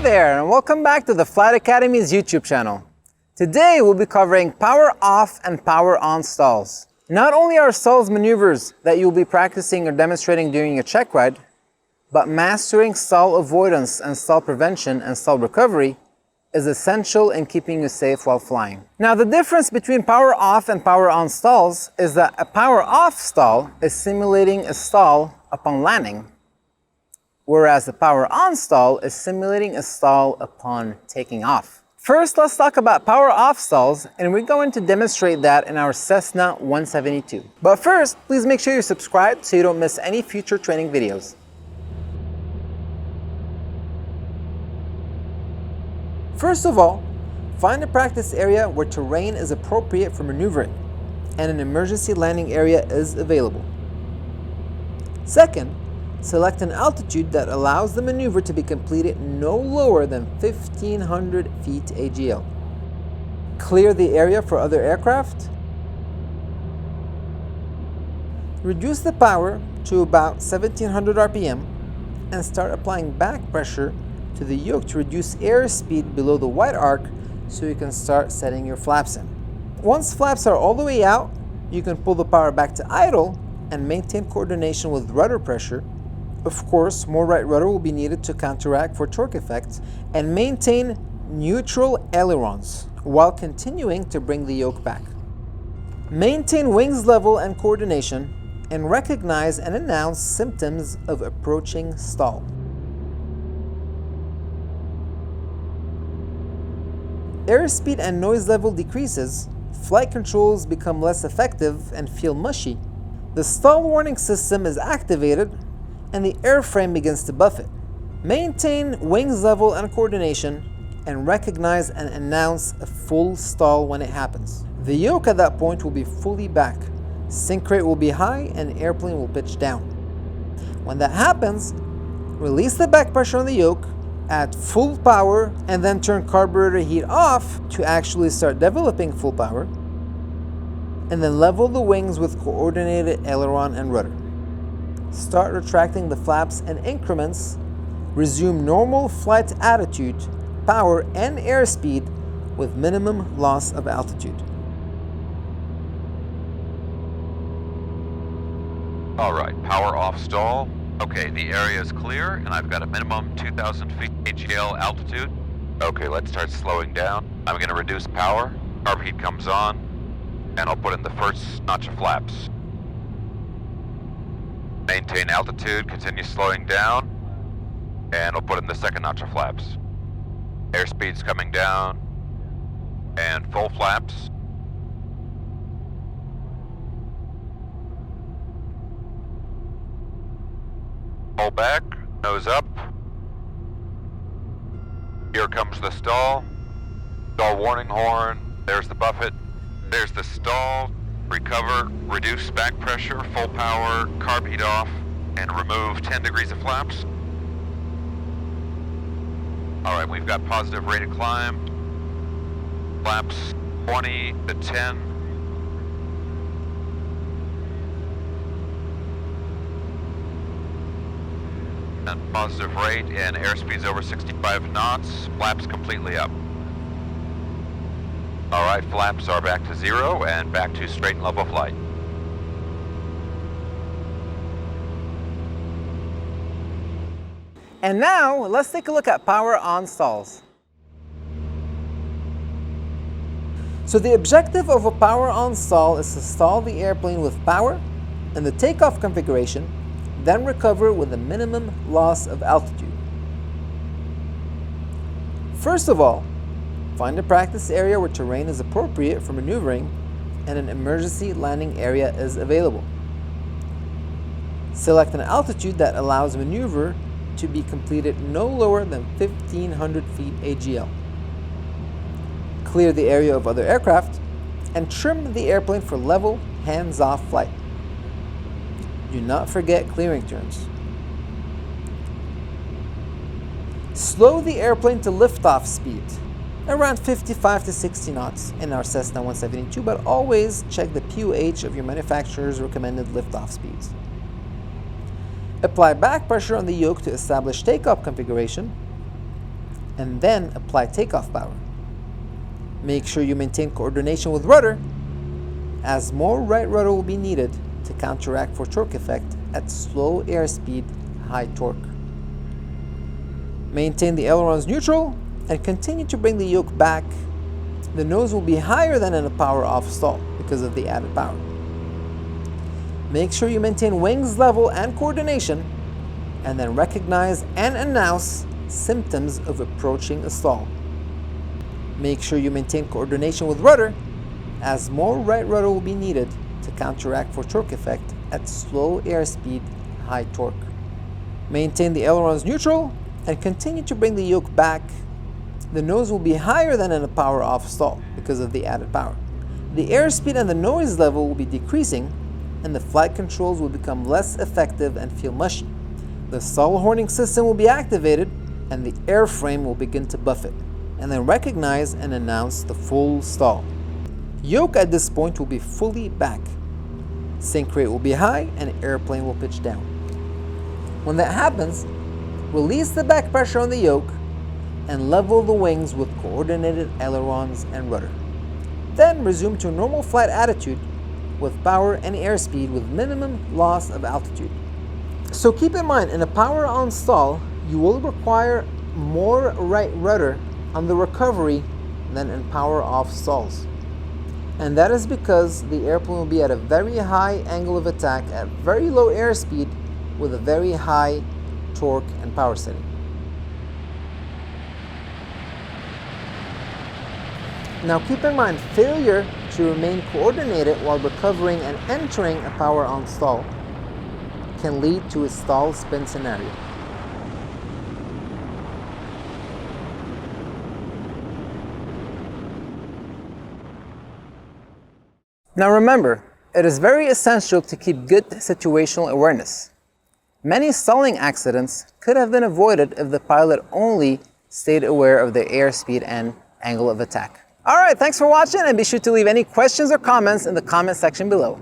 there, and welcome back to the Flight Academy's YouTube channel. Today we'll be covering power off and power on stalls. Not only are stalls maneuvers that you'll be practicing or demonstrating during your check ride, but mastering stall avoidance and stall prevention and stall recovery is essential in keeping you safe while flying. Now, the difference between power off and power on stalls is that a power off stall is simulating a stall upon landing, whereas the power on stall is simulating a stall upon taking off. First, let's talk about power off stalls, and we're going to demonstrate that in our Cessna 172. But first, please make sure you're subscribed so you don't miss any future training videos. First of all, find a practice area where terrain is appropriate for maneuvering and an emergency landing area is available. Second, select an altitude that allows the maneuver to be completed no lower than 1,500 feet AGL. Clear the area for other aircraft. Reduce the power to about 1,700 RPM and start applying back pressure to the yoke to reduce airspeed below the white arc so you can start setting your flaps in. Once flaps are all the way out, you can pull the power back to idle and maintain coordination with rudder pressure. Of course, more right rudder will be needed to counteract for torque effects, and maintain neutral ailerons while continuing to bring the yoke back. Maintain wings level and coordination and recognize and announce symptoms of approaching stall. Airspeed and noise level decreases, flight controls become less effective and feel mushy, the stall warning system is activated, and the airframe begins to buffet. Maintain wings level and coordination and recognize and announce a full stall when it happens. The yoke at that point will be fully back, sync rate will be high, and airplane will pitch down. When that happens, release the back pressure on the yoke at full power and then turn carburetor heat off to actually start developing full power, and then level the wings with coordinated aileron and rudder. Start retracting the flaps in increments, resume normal flight attitude, power and airspeed with minimum loss of altitude. All right, power off stall. Okay, the area is clear and I've got a minimum 2,000 feet AGL altitude. Okay, let's start slowing down. I'm gonna reduce power, carb heat comes on, and I'll put in the first notch of flaps. Maintain altitude, continue slowing down, and I'll put in the second notch of flaps. Airspeed's coming down, and full flaps. Pull back, nose up. Here comes the stall. Stall warning horn, there's the buffet, there's the stall. Recover, reduce back pressure, full power, carb heat off, and remove 10 degrees of flaps. All right, we've got positive rated climb. Flaps 20 to 10. And positive rate, and airspeed's over 65 knots. Flaps completely up. All right, flaps are back to zero and back to straight and level flight. And now, let's take a look at power on stalls. So the objective of a power on stall is to stall the airplane with power in the takeoff configuration, then recover with a minimum loss of altitude. First of all, find a practice area where terrain is appropriate for maneuvering and an emergency landing area is available. Select an altitude that allows maneuver to be completed no lower than 1,500 feet AGL. Clear the area of other aircraft and trim the airplane for level, hands-off flight. Do not forget clearing turns. Slow the airplane to liftoff speed, around 55 to 60 knots in our Cessna 172, but always check the POH of your manufacturer's recommended liftoff speeds. Apply back pressure on the yoke to establish takeoff configuration. and then apply takeoff power. Make sure you maintain coordination with rudder, as more right rudder will be needed to counteract for torque effect at slow airspeed, high torque. Maintain the ailerons neutral and continue to bring the yoke back. The nose will be higher than in a power off stall because of the added power. Make sure you maintain wings level and coordination, and then recognize and announce symptoms of approaching a stall. Make sure you maintain coordination with rudder, as more right rudder will be needed to counteract for torque effect at slow airspeed, high torque. Maintain the ailerons neutral and continue to bring the yoke back. The nose will be higher than in a power off stall because of the added power. The airspeed and the noise level will be decreasing, and the flight controls will become less effective and feel mushy. The stall warning system will be activated, and the airframe will begin to buffet, and then recognize and announce the full stall. Yoke at this point will be fully back. Sync rate will be high, and airplane will pitch down. When that happens, release the back pressure on the yoke and level the wings with coordinated ailerons and rudder. Then resume to normal flight attitude with power and airspeed with minimum loss of altitude. So keep in mind, in a power on stall, you will require more right rudder on the recovery than in power off stalls. And that is because the airplane will be at a very high angle of attack at very low airspeed with a very high torque and power setting. Now keep in mind, failure to remain coordinated while recovering and entering a power on stall can lead to a stall spin scenario. Now remember, it is very essential to keep good situational awareness. Many stalling accidents could have been avoided if the pilot only stayed aware of their airspeed and angle of attack. Alright, thanks for watching, and be sure to leave any questions or comments in the comment section below.